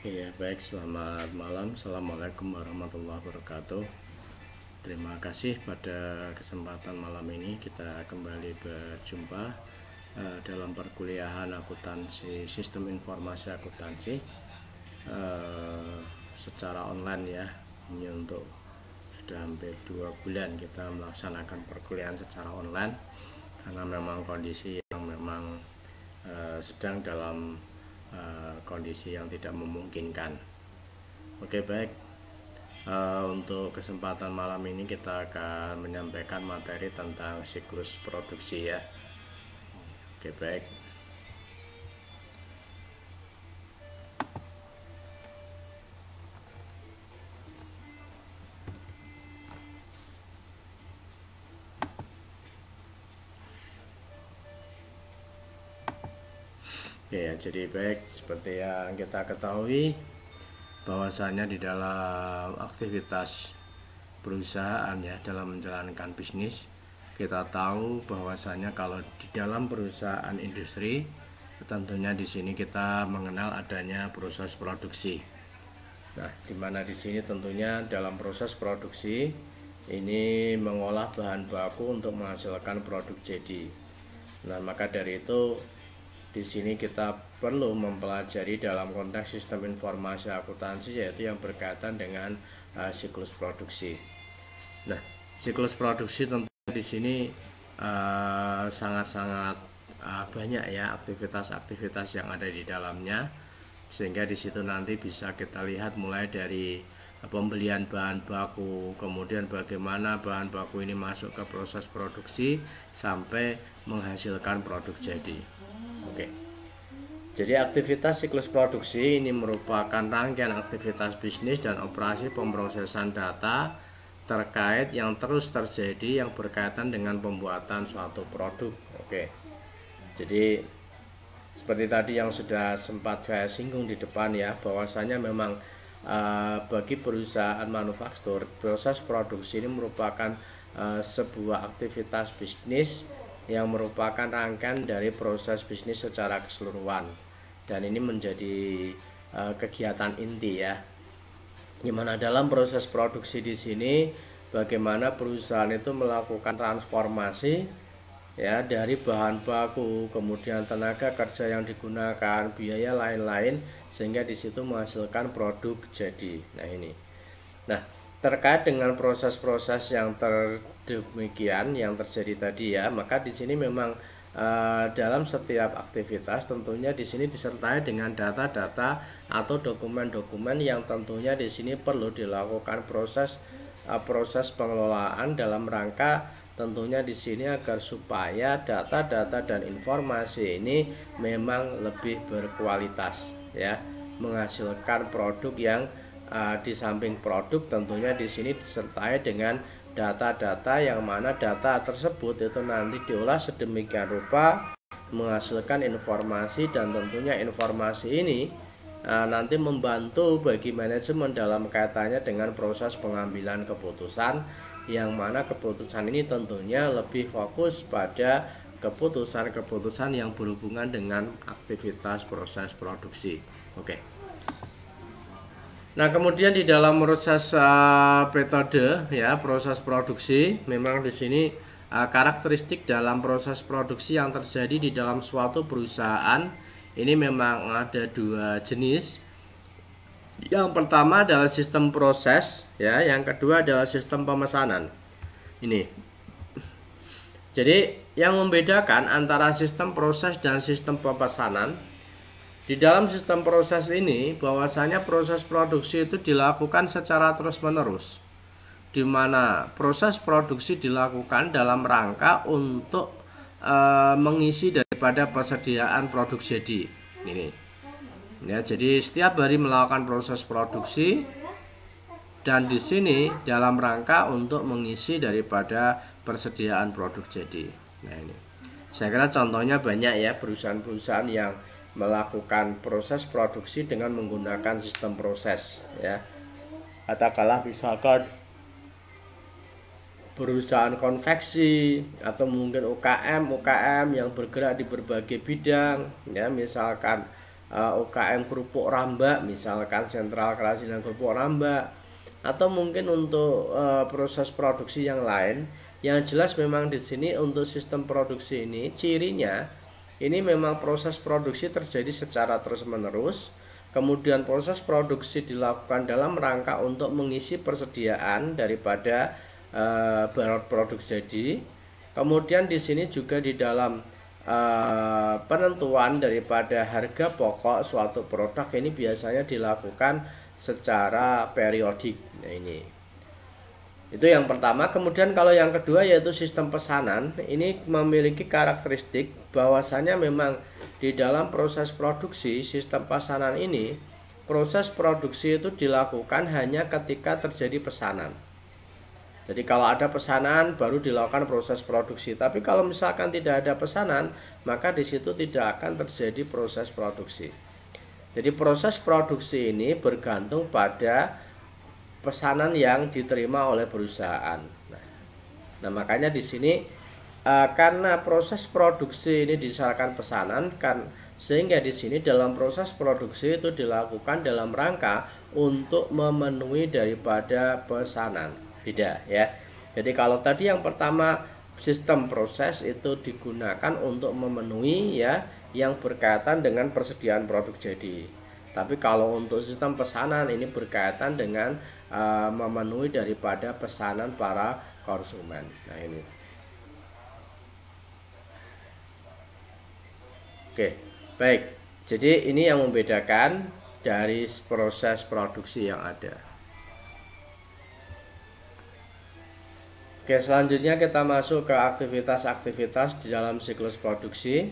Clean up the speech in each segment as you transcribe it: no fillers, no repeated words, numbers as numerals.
Ya, baik, selamat malam. Assalamualaikum warahmatullahi wabarakatuh. Terima kasih pada kesempatan malam ini kita kembali berjumpa dalam perkuliahan akuntansi, sistem informasi akuntansi secara online ya. Ini untuk sudah hampir 2 bulan kita melaksanakan perkuliahan secara online karena memang kondisi yang memang sedang dalam kondisi yang tidak memungkinkan. Oke, baik. Untuk kesempatan malam ini kita akan menyampaikan materi tentang siklus produksi ya. Oke, baik. Ya, jadi baik, seperti yang kita ketahui bahwasanya di dalam aktivitas perusahaan ya, dalam menjalankan bisnis, kita tahu bahwasanya kalau di dalam perusahaan industri tentunya di sini kita mengenal adanya proses produksi. Nah, di mana di sini tentunya dalam proses produksi ini mengolah bahan baku untuk menghasilkan produk jadi. Nah, maka dari itu di sini kita perlu mempelajari dalam konteks sistem informasi akuntansi, yaitu yang berkaitan dengan siklus produksi. Nah, siklus produksi tentu di sini sangat-sangat banyak ya aktivitas-aktivitas yang ada di dalamnya, sehingga di situ nanti bisa kita lihat mulai dari pembelian bahan baku, kemudian bagaimana bahan baku ini masuk ke proses produksi sampai menghasilkan produk jadi. Oke. Jadi aktivitas siklus produksi ini merupakan rangkaian aktivitas bisnis dan operasi pemrosesan data terkait yang terus terjadi yang berkaitan dengan pembuatan suatu produk. Oke. Jadi seperti tadi yang sudah sempat saya singgung di depan ya, bahwasanya memang bagi perusahaan manufaktur, proses produksi ini merupakan sebuah aktivitas bisnis yang merupakan rangkaian dari proses bisnis secara keseluruhan, dan ini menjadi kegiatan inti ya, dimana dalam proses produksi di sini bagaimana perusahaan itu melakukan transformasi ya dari bahan baku, kemudian tenaga kerja yang digunakan, biaya lain-lain, sehingga di situ menghasilkan produk jadi. Nah ini. Nah, terkait dengan proses-proses yang demikian yang terjadi tadi ya, maka di sini memang dalam setiap aktivitas tentunya di sini disertai dengan data-data atau dokumen-dokumen yang tentunya di sini perlu dilakukan proses pengelolaan dalam rangka tentunya di sini agar supaya data-data dan informasi ini memang lebih berkualitas ya, menghasilkan produk yang di samping produk tentunya di sini disertai dengan data-data yang mana data tersebut itu nanti diolah sedemikian rupa menghasilkan informasi, dan tentunya informasi ini nanti membantu bagi manajemen dalam kaitannya dengan proses pengambilan keputusan, yang mana keputusan ini tentunya lebih fokus pada keputusan-keputusan yang berhubungan dengan aktivitas proses produksi. Oke. Nah, kemudian di dalam proses metode ya proses produksi, memang di sini karakteristik dalam proses produksi yang terjadi di dalam suatu perusahaan ini memang ada 2 jenis. Yang pertama adalah sistem proses ya, yang kedua adalah sistem pemesanan. Ini. Jadi yang membedakan antara sistem proses dan sistem pemesanan, di dalam sistem proses ini bahwasanya proses produksi itu dilakukan secara terus-menerus, di mana proses produksi dilakukan dalam rangka untuk mengisi daripada persediaan produk jadi. Ini ya, jadi setiap hari melakukan proses produksi, dan di sini dalam rangka untuk mengisi daripada persediaan produk jadi. Nah ini, saya kira contohnya banyak ya perusahaan-perusahaan yang melakukan proses produksi dengan menggunakan sistem proses ya. Katakanlah misalkan perusahaan konveksi atau mungkin UKM yang bergerak di berbagai bidang ya, misalkan UKM kerupuk rambak, misalkan sentral kerajinan kerupuk rambak, atau mungkin untuk proses produksi yang lain. Yang jelas memang di sini untuk sistem produksi ini cirinya ini memang proses produksi terjadi secara terus-menerus. Kemudian proses produksi dilakukan dalam rangka untuk mengisi persediaan daripada barang produk jadi. Kemudian di sini juga di dalam penentuan daripada harga pokok suatu produk ini biasanya dilakukan secara periodik. Nah, ini itu yang pertama. Kemudian kalau yang kedua yaitu sistem pesanan, ini memiliki karakteristik bahwasanya memang di dalam proses produksi sistem pesanan ini, proses produksi itu dilakukan hanya ketika terjadi pesanan. Jadi kalau ada pesanan baru dilakukan proses produksi. Tapi kalau misalkan tidak ada pesanan, maka di situ tidak akan terjadi proses produksi. Jadi proses produksi ini bergantung pada pesanan yang diterima oleh perusahaan. Nah, makanya di sini karena proses produksi ini disyaratkan pesanan kan, sehingga di sini dalam proses produksi itu dilakukan dalam rangka untuk memenuhi daripada pesanan. Beda ya. Jadi kalau tadi yang pertama sistem proses itu digunakan untuk memenuhi ya yang berkaitan dengan persediaan produk jadi. Tapi kalau untuk sistem pesanan ini berkaitan dengan memenuhi daripada pesanan para konsumen. Nah, ini. Oke, baik. Jadi ini yang membedakan dari proses produksi yang ada. Oke, selanjutnya kita masuk ke aktivitas-aktivitas di dalam siklus produksi.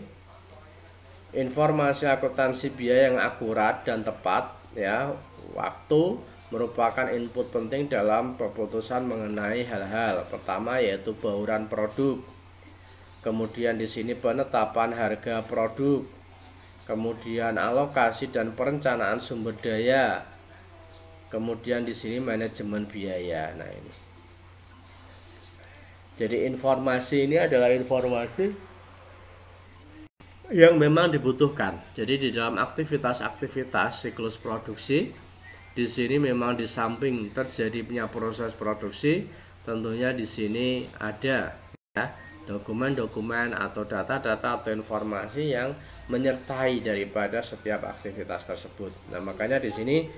Informasi akuntansi biaya yang akurat dan tepat ya, waktu merupakan input penting dalam keputusan mengenai hal-hal. Pertama yaitu bauran produk. Kemudian di sini penetapan harga produk. Kemudian alokasi dan perencanaan sumber daya. Kemudian di sini manajemen biaya. Nah, ini. Jadi informasi ini adalah informasi yang memang dibutuhkan. Jadi di dalam aktivitas-aktivitas siklus produksi, di sini memang di samping terjadinya proses produksi, tentunya di sini ada ya, dokumen-dokumen atau data-data atau informasi yang menyertai daripada setiap aktivitas tersebut. Nah, makanya di sini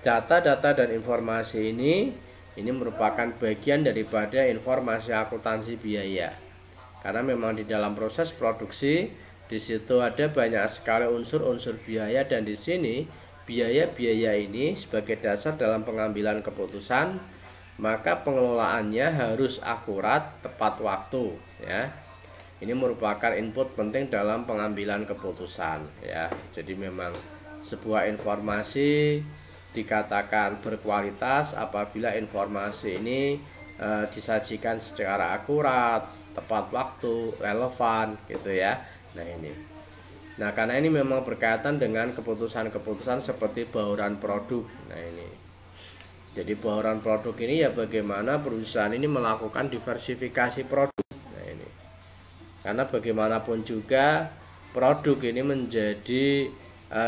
data-data dan informasi ini merupakan bagian daripada informasi akuntansi biaya. Karena memang di dalam proses produksi di situ ada banyak sekali unsur-unsur biaya, dan di sini biaya-biaya ini sebagai dasar dalam pengambilan keputusan, maka pengelolaannya harus akurat, tepat waktu ya. Ini merupakan input penting dalam pengambilan keputusan ya. Jadi memang sebuah informasi dikatakan berkualitas apabila informasi ini disajikan secara akurat, tepat waktu, relevan gitu ya. Nah, ini. Nah, karena ini memang berkaitan dengan keputusan-keputusan seperti bauran produk. Nah, ini. Jadi bauran produk ini ya bagaimana perusahaan ini melakukan diversifikasi produk. Nah, ini. Karena bagaimanapun juga produk ini menjadi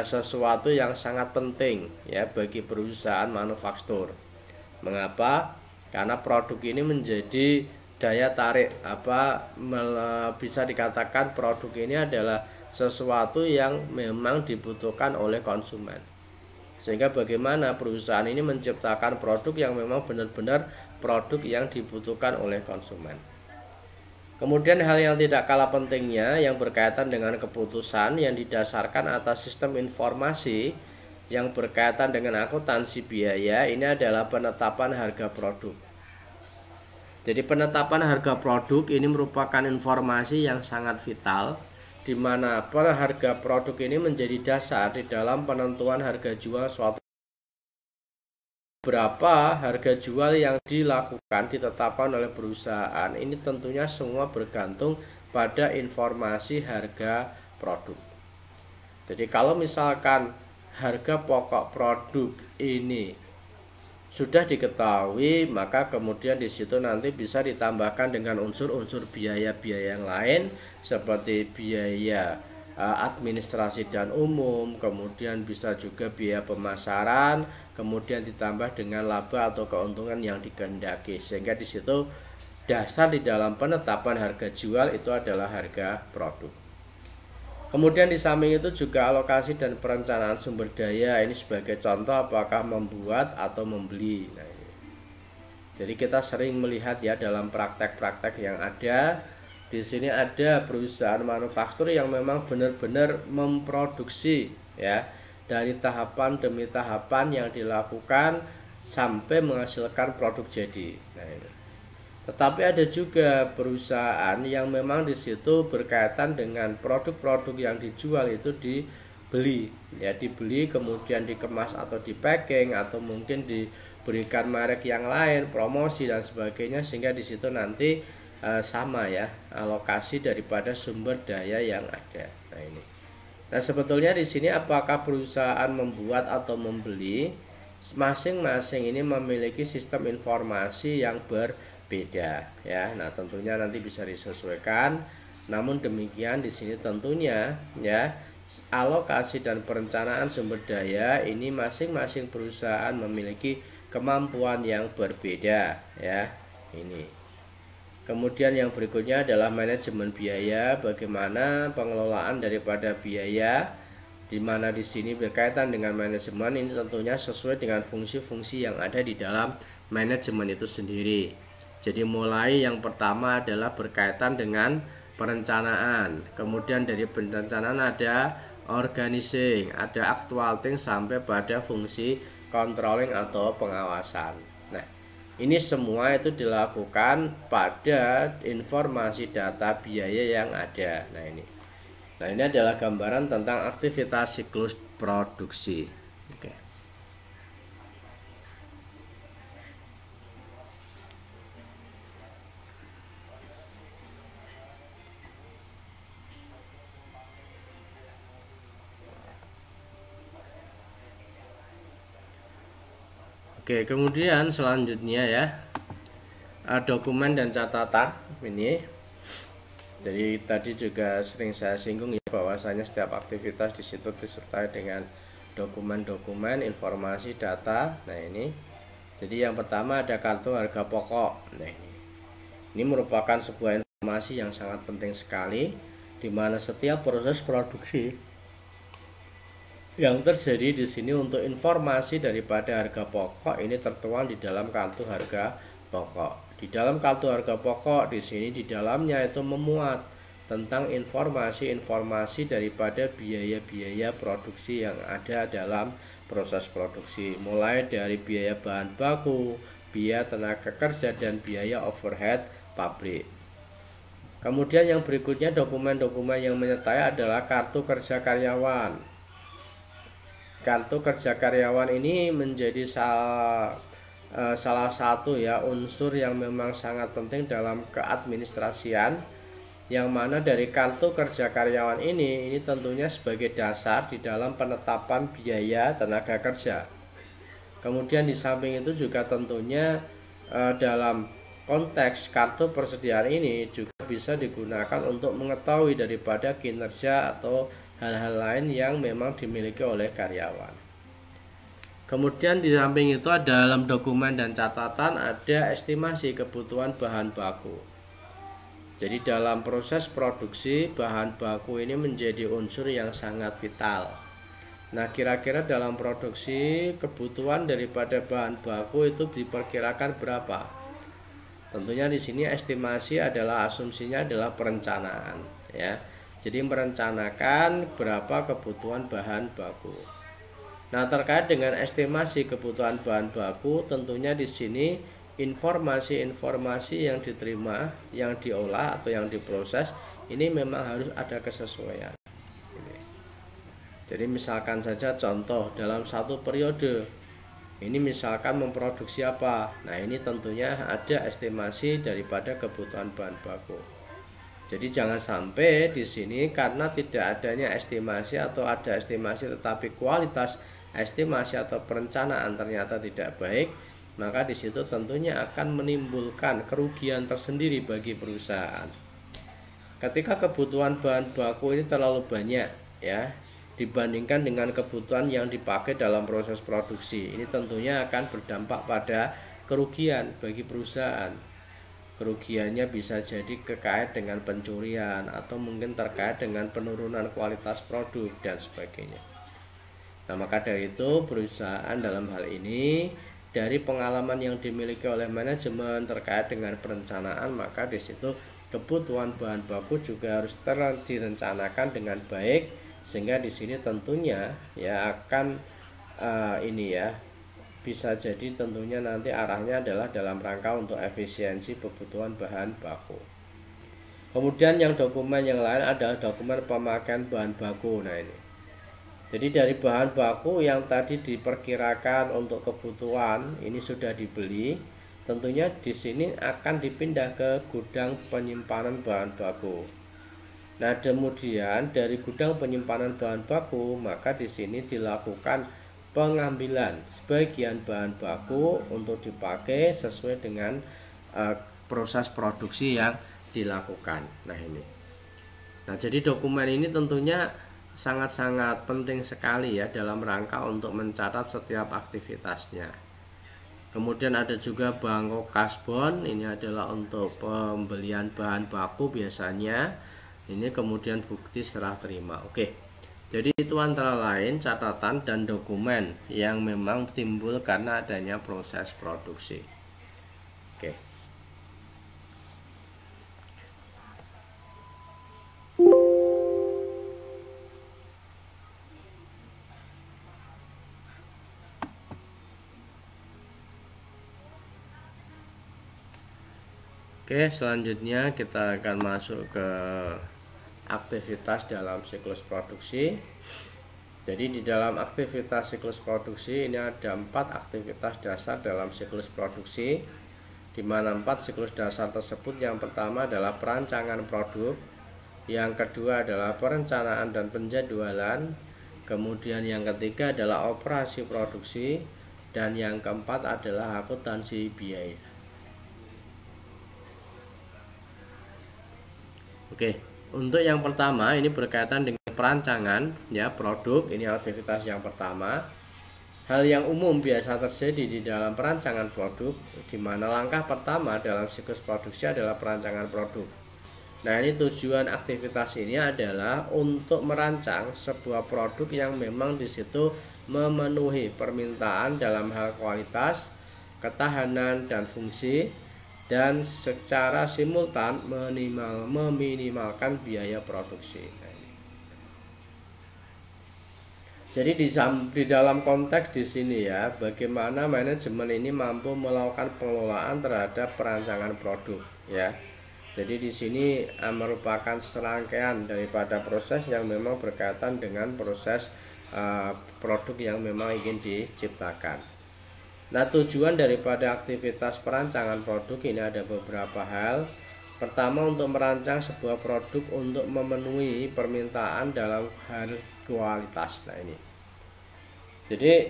sesuatu yang sangat penting ya bagi perusahaan manufaktur. Mengapa? Karena produk ini menjadi daya tarik bisa dikatakan produk ini adalah sesuatu yang memang dibutuhkan oleh konsumen. Sehingga bagaimana perusahaan ini menciptakan produk yang memang benar-benar produk yang dibutuhkan oleh konsumen. Kemudian hal yang tidak kalah pentingnya yang berkaitan dengan keputusan yang didasarkan atas sistem informasi yang berkaitan dengan akuntansi biaya, ini adalah penetapan harga produk. Jadi penetapan harga produk ini merupakan informasi yang sangat vital, di mana harga produk ini menjadi dasar di dalam penentuan harga jual suatu. Berapa harga jual yang dilakukan ditetapkan oleh perusahaan ini tentunya semua bergantung pada informasi harga produk. Jadi kalau misalkan harga pokok produk ini sudah diketahui, maka kemudian di situ nanti bisa ditambahkan dengan unsur-unsur biaya-biaya yang lain seperti biaya administrasi dan umum, kemudian bisa juga biaya pemasaran, kemudian ditambah dengan laba atau keuntungan yang dikehendaki, sehingga di situ dasar di dalam penetapan harga jual itu adalah harga produk. Kemudian di samping itu juga alokasi dan perencanaan sumber daya, ini sebagai contoh apakah membuat atau membeli. Nah, ini. Jadi kita sering melihat ya dalam praktek-praktek yang ada. Di sini ada perusahaan manufaktur yang memang benar-benar memproduksi ya, dari tahapan demi tahapan yang dilakukan sampai menghasilkan produk jadi. Nah, ini. Tetapi ada juga perusahaan yang memang di situ berkaitan dengan produk-produk yang dijual itu dibeli, ya dibeli kemudian dikemas atau di packing atau mungkin diberikan merek yang lain, promosi dan sebagainya, sehingga di situ nanti sama ya alokasi daripada sumber daya yang ada. Nah ini. Nah sebetulnya di sini apakah perusahaan membuat atau membeli, masing-masing ini memiliki sistem informasi yang berbeda ya. Nah, tentunya nanti bisa disesuaikan. Namun demikian di sini tentunya ya alokasi dan perencanaan sumber daya ini masing-masing perusahaan memiliki kemampuan yang berbeda ya. Ini. Kemudian yang berikutnya adalah manajemen biaya, bagaimana pengelolaan daripada biaya, di mana di sini berkaitan dengan manajemen ini tentunya sesuai dengan fungsi-fungsi yang ada di dalam manajemen itu sendiri. Jadi mulai yang pertama adalah berkaitan dengan perencanaan, kemudian dari perencanaan ada organizing, ada actuating sampai pada fungsi controlling atau pengawasan. Nah, ini semua itu dilakukan pada informasi data biaya yang ada. Nah ini adalah gambaran tentang aktivitas siklus produksi. Oke. Oke, kemudian selanjutnya ya dokumen dan catatan ini. Jadi tadi juga sering saya singgung ya bahwasanya setiap aktivitas di situ disertai dengan dokumen-dokumen, informasi, data. Nah ini. Jadi yang pertama ada kartu harga pokok. Nah ini. Ini merupakan sebuah informasi yang sangat penting sekali, di mana setiap proses produksi yang terjadi di sini untuk informasi daripada harga pokok ini tertuang di dalam kartu harga pokok. Di dalam kartu harga pokok di sini di dalamnya itu memuat tentang informasi-informasi daripada biaya-biaya produksi yang ada dalam proses produksi, mulai dari biaya bahan baku, biaya tenaga kerja, dan biaya overhead pabrik. Kemudian yang berikutnya dokumen-dokumen yang menyertai adalah kartu kerja karyawan. Kartu kerja karyawan ini menjadi salah satu ya unsur yang memang sangat penting dalam keadministrasian, yang mana dari kartu kerja karyawan ini tentunya sebagai dasar di dalam penetapan biaya tenaga kerja. Kemudian di samping itu juga tentunya dalam konteks kartu persediaan ini juga bisa digunakan untuk mengetahui daripada kinerja atau hal-hal lain yang memang dimiliki oleh karyawan. Kemudian di samping itu dalam dokumen dan catatan ada estimasi kebutuhan bahan baku. Jadi dalam proses produksi bahan baku ini menjadi unsur yang sangat vital. Nah, kira-kira dalam produksi kebutuhan daripada bahan baku itu diperkirakan berapa? Tentunya di sini estimasi adalah asumsinya adalah perencanaan ya. Jadi merencanakan berapa kebutuhan bahan baku. Nah, terkait dengan estimasi kebutuhan bahan baku, tentunya di sini informasi-informasi yang diterima, yang diolah atau yang diproses ini memang harus ada kesesuaian. Jadi misalkan saja contoh dalam satu periode ini misalkan memproduksi apa. Nah, ini tentunya ada estimasi daripada kebutuhan bahan baku. Jadi jangan sampai di sini karena tidak adanya estimasi atau ada estimasi tetapi kualitas estimasi atau perencanaan ternyata tidak baik, maka di situ tentunya akan menimbulkan kerugian tersendiri bagi perusahaan. Ketika kebutuhan bahan baku ini terlalu banyak ya dibandingkan dengan kebutuhan yang dipakai dalam proses produksi, ini tentunya akan berdampak pada kerugian bagi perusahaan. Kerugiannya bisa jadi terkait dengan pencurian atau mungkin terkait dengan penurunan kualitas produk dan sebagainya. Nah, maka dari itu perusahaan dalam hal ini dari pengalaman yang dimiliki oleh manajemen terkait dengan perencanaan, maka di situ kebutuhan bahan baku juga harus direncanakan dengan baik, sehingga di sini tentunya ya akan ini ya bisa jadi tentunya nanti arahnya adalah dalam rangka untuk efisiensi kebutuhan bahan baku. Kemudian yang dokumen yang lain adalah dokumen pemakaian bahan baku. Nah, ini jadi dari bahan baku yang tadi diperkirakan untuk kebutuhan ini sudah dibeli, tentunya di sini akan dipindah ke gudang penyimpanan bahan baku. Nah, kemudian dari gudang penyimpanan bahan baku, maka di sini dilakukan pengambilan sebagian bahan baku untuk dipakai sesuai dengan proses produksi yang dilakukan. Nah, ini. Nah, jadi dokumen ini tentunya sangat-sangat penting sekali ya dalam rangka untuk mencatat setiap aktivitasnya. Kemudian ada juga bangko kasbon, ini adalah untuk pembelian bahan baku biasanya. Ini kemudian bukti serah terima. Oke. Jadi itu antara lain catatan dan dokumen yang memang timbul karena adanya proses produksi. Oke. Oke, selanjutnya kita akan masuk ke aktivitas dalam siklus produksi. Jadi di dalam aktivitas siklus produksi ini ada 4 aktivitas dasar dalam siklus produksi, di mana 4 siklus dasar tersebut yang pertama adalah perancangan produk, yang kedua adalah perencanaan dan penjadwalan, kemudian yang ketiga adalah operasi produksi, dan yang keempat adalah akuntansi biaya. Oke, untuk yang pertama ini berkaitan dengan perancangan ya produk, ini aktivitas yang pertama. Hal yang umum biasa terjadi di dalam perancangan produk, di mana langkah pertama dalam siklus produksi adalah perancangan produk. Nah, ini tujuan aktivitas ini adalah untuk merancang sebuah produk yang memang di situ memenuhi permintaan dalam hal kualitas, ketahanan dan fungsi, dan secara simultan meminimalkan biaya produksi. Jadi di dalam konteks di sini ya, bagaimana manajemen ini mampu melakukan pengelolaan terhadap perancangan produk ya. Jadi di sini merupakan serangkaian daripada proses yang memang berkaitan dengan proses produk yang memang ingin diciptakan. Nah, tujuan daripada aktivitas perancangan produk ini ada beberapa hal. Pertama, untuk merancang sebuah produk untuk memenuhi permintaan dalam hal kualitas. Nah, ini. Jadi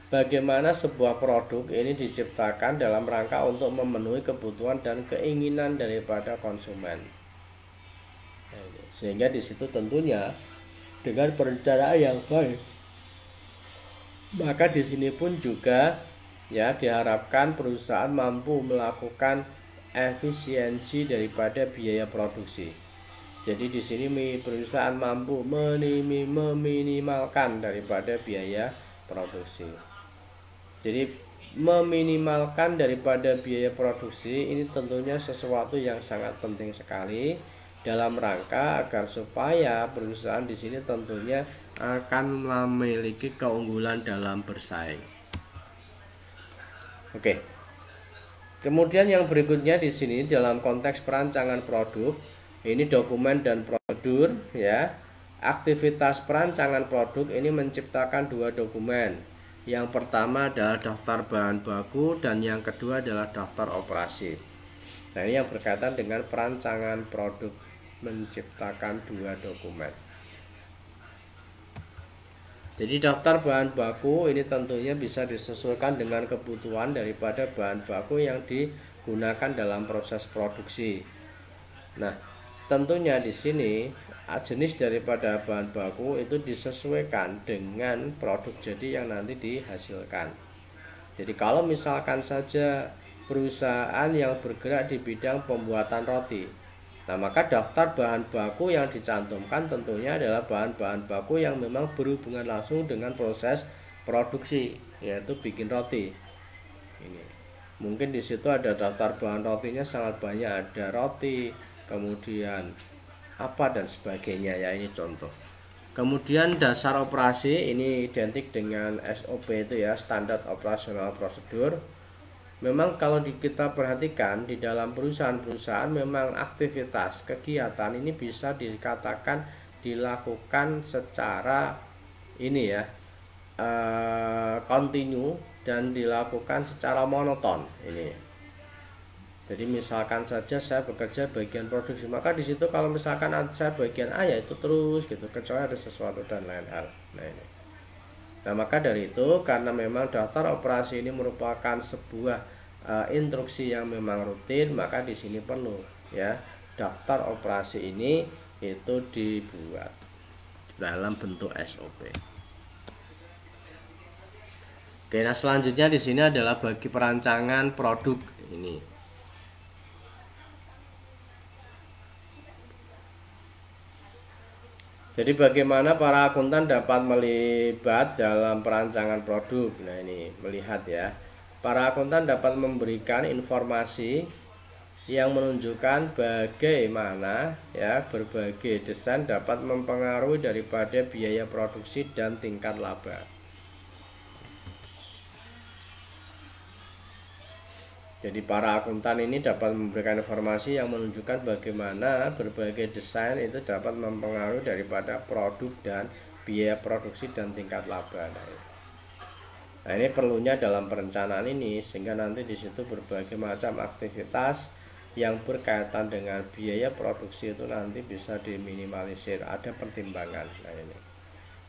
bagaimana sebuah produk ini diciptakan dalam rangka untuk memenuhi kebutuhan dan keinginan daripada konsumen. Nah, ini. Sehingga di situ tentunya dengan perencanaan yang baik, maka di sini pun juga ya diharapkan perusahaan mampu melakukan efisiensi daripada biaya produksi. Jadi di sini perusahaan mampu meminimalkan daripada biaya produksi. Jadi meminimalkan daripada biaya produksi ini tentunya sesuatu yang sangat penting sekali dalam rangka agar supaya perusahaan di sini tentunya akan memiliki keunggulan dalam bersaing. Oke. Kemudian yang berikutnya di sini dalam konteks perancangan produk, ini dokumen dan prosedur ya. Aktivitas perancangan produk ini menciptakan 2 dokumen. Yang pertama adalah daftar bahan baku dan yang kedua adalah daftar operasi. Nah, ini yang berkaitan dengan perancangan produk, menciptakan 2 dokumen. Jadi daftar bahan baku ini tentunya bisa disesuaikan dengan kebutuhan daripada bahan baku yang digunakan dalam proses produksi. Nah, tentunya di sini jenis daripada bahan baku itu disesuaikan dengan produk jadi yang nanti dihasilkan. Jadi kalau misalkan saja perusahaan yang bergerak di bidang pembuatan roti, nah maka daftar bahan baku yang dicantumkan tentunya adalah bahan-bahan baku yang memang berhubungan langsung dengan proses produksi, yaitu bikin roti. Ini mungkin di situ ada daftar bahan rotinya sangat banyak, ada roti, kemudian apa dan sebagainya ya, ini contoh. Kemudian dasar operasi ini identik dengan SOP itu ya, standar operasional prosedur. Memang kalau kita perhatikan di dalam perusahaan-perusahaan memang aktivitas kegiatan ini bisa dikatakan dilakukan secara ini ya, kontinu dan dilakukan secara monoton ini. Jadi misalkan saja saya bekerja bagian produksi, maka di situ kalau misalkan saya bagian A ya itu terus gitu, kecuali ada sesuatu dan lain hal. Nah ini. Nah maka dari itu karena memang daftar operasi ini merupakan sebuah instruksi yang memang rutin, maka di sini perlu ya daftar operasi ini itu dibuat dalam bentuk SOP. Oke, nah selanjutnya di sini adalah bagi perancangan produk ini. Jadi bagaimana para akuntan dapat melibat dalam perancangan produk? Nah ini melihat ya. Para akuntan dapat memberikan informasi yang menunjukkan bagaimana ya berbagai desain dapat mempengaruhi daripada biaya produksi dan tingkat laba. Jadi para akuntan ini dapat memberikan informasi yang menunjukkan bagaimana berbagai desain itu dapat mempengaruhi daripada produk dan biaya produksi dan tingkat laba. Nah ini perlunya dalam perencanaan ini, sehingga nanti di situ berbagai macam aktivitas yang berkaitan dengan biaya produksi itu nanti bisa diminimalisir, ada pertimbangan. Nah ini,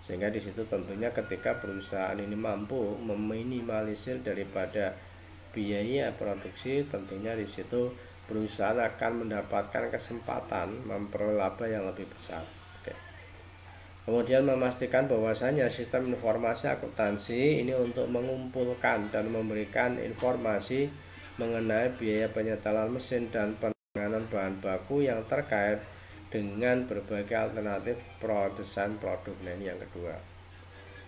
sehingga di situ tentunya ketika perusahaan ini mampu meminimalisir daripada biaya produksi, tentunya di situ perusahaan akan mendapatkan kesempatan memperoleh laba yang lebih besar. Oke. Kemudian memastikan bahwasanya sistem informasi akuntansi ini untuk mengumpulkan dan memberikan informasi mengenai biaya penyetelan mesin dan penanganan bahan baku yang terkait dengan berbagai alternatif desain produk. Nah ini yang kedua.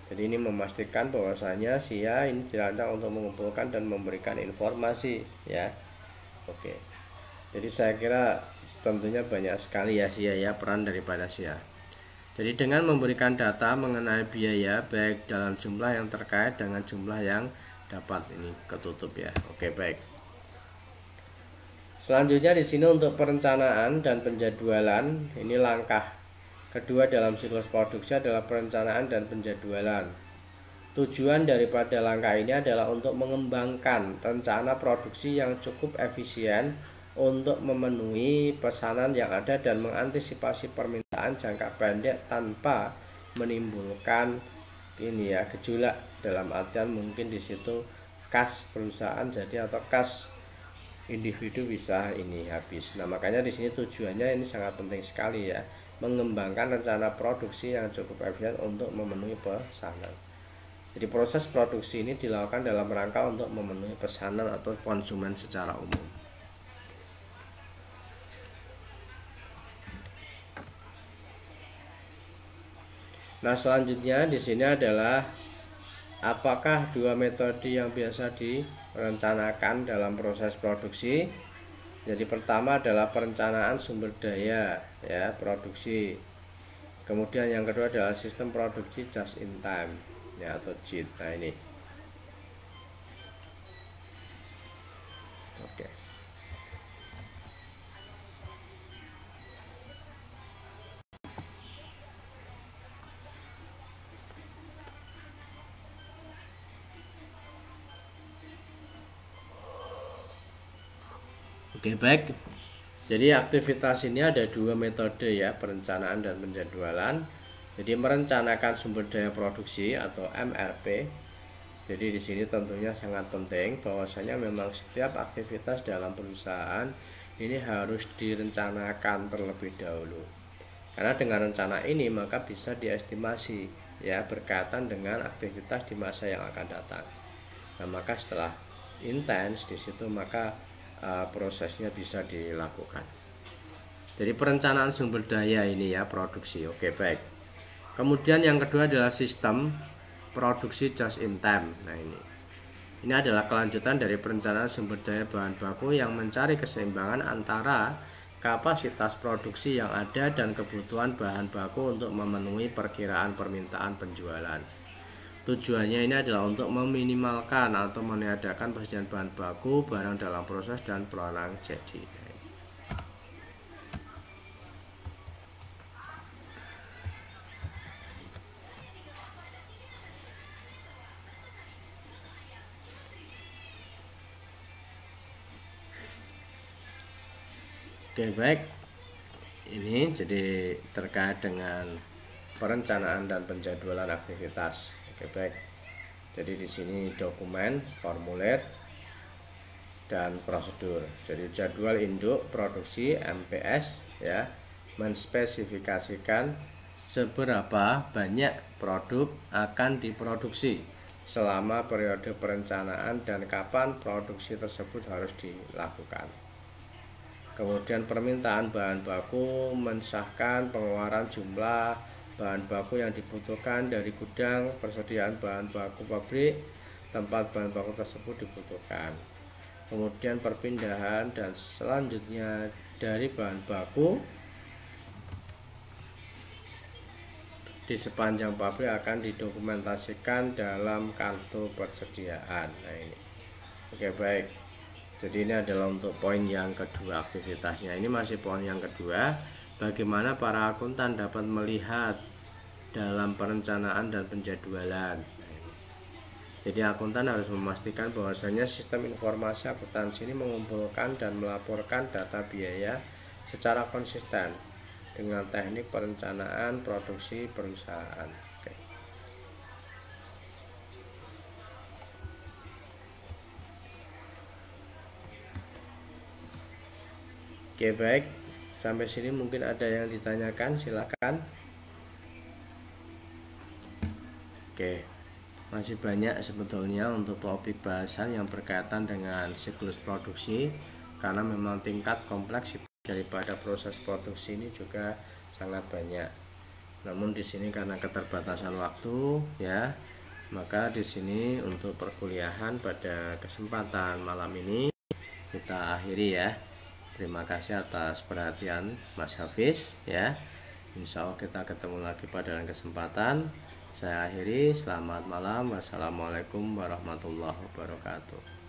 Jadi ini memastikan bahwasanya SIA ini dirancang untuk mengumpulkan dan memberikan informasi ya. Oke. Jadi saya kira tentunya banyak sekali ya SIA ya, peran daripada SIA. Jadi dengan memberikan data mengenai biaya baik dalam jumlah yang terkait dengan jumlah yang dapat, ini ketutup ya. Oke, baik. Selanjutnya di sini untuk perencanaan dan penjadwalan, ini langkah kedua dalam siklus produksi adalah perencanaan dan penjadwalan. Tujuan daripada langkah ini adalah untuk mengembangkan rencana produksi yang cukup efisien untuk memenuhi pesanan yang ada dan mengantisipasi permintaan jangka pendek tanpa menimbulkan ini ya gejolak, dalam artian mungkin di situ kas perusahaan jadi atau kas individu bisa ini habis. Nah makanya di sini tujuannya ini sangat penting sekali ya, mengembangkan rencana produksi yang cukup efisien untuk memenuhi pesanan. Jadi proses produksi ini dilakukan dalam rangka untuk memenuhi pesanan atau konsumen secara umum. Nah selanjutnya di sini adalah apakah dua metode yang biasa direncanakan dalam proses produksi. Jadi pertama adalah perencanaan sumber daya ya produksi. Kemudian yang kedua adalah sistem produksi just in time ya atau JIT. Nah ini. Oke. Oke, baik. Jadi aktivitas ini ada dua metode ya, perencanaan dan penjadwalan. Jadi merencanakan sumber daya produksi atau MRP. Jadi di sini tentunya sangat penting bahwasanya memang setiap aktivitas dalam perusahaan ini harus direncanakan terlebih dahulu. Karena dengan rencana ini maka bisa diestimasi ya berkaitan dengan aktivitas di masa yang akan datang. Nah, maka setelah intens di situ maka prosesnya bisa dilakukan. Jadi perencanaan sumber daya ini ya produksi. Oke, baik. Kemudian yang kedua adalah sistem produksi just in time. Nah, ini adalah kelanjutan dari perencanaan sumber daya bahan baku yang mencari keseimbangan antara kapasitas produksi yang ada dan kebutuhan bahan baku untuk memenuhi perkiraan permintaan penjualan. Tujuannya ini adalah untuk meminimalkan atau meniadakan persediaan bahan baku, barang dalam proses, dan peluang jadi. Oke, baik. Ini jadi terkait dengan perencanaan dan penjadwalan aktivitas. Oke, baik. Jadi di sini dokumen, formulir, dan prosedur. Jadi jadwal induk produksi MPS ya menspesifikasikan seberapa banyak produk akan diproduksi selama periode perencanaan dan kapan produksi tersebut harus dilakukan. Kemudian permintaan bahan baku mensahkan pengeluaran jumlah bahan baku yang dibutuhkan dari gudang, persediaan bahan baku pabrik, tempat bahan baku tersebut dibutuhkan. Kemudian perpindahan dan selanjutnya dari bahan baku di sepanjang pabrik akan didokumentasikan dalam kartu persediaan. Nah, ini. Oke, baik. Jadi ini adalah untuk poin yang kedua aktivitasnya. Ini masih poin yang kedua, bagaimana para akuntan dapat melihat dalam perencanaan dan penjadwalan. Jadi akuntan harus memastikan bahwasanya sistem informasi akuntansi ini mengumpulkan dan melaporkan data biaya secara konsisten dengan teknik perencanaan produksi perusahaan. Oke, baik. Sampai sini mungkin ada yang ditanyakan, silakan. Oke. Masih banyak sebetulnya untuk topik bahasan yang berkaitan dengan siklus produksi karena memang tingkat kompleksitas daripada proses produksi ini juga sangat banyak. Namun di sini karena keterbatasan waktu ya, maka di sini untuk perkuliahan pada kesempatan malam ini kita akhiri ya. Terima kasih atas perhatian Mas Hafiz ya. Insya Allah kita ketemu lagi pada kesempatan. Saya akhiri, selamat malam. Wassalamualaikum warahmatullahi wabarakatuh.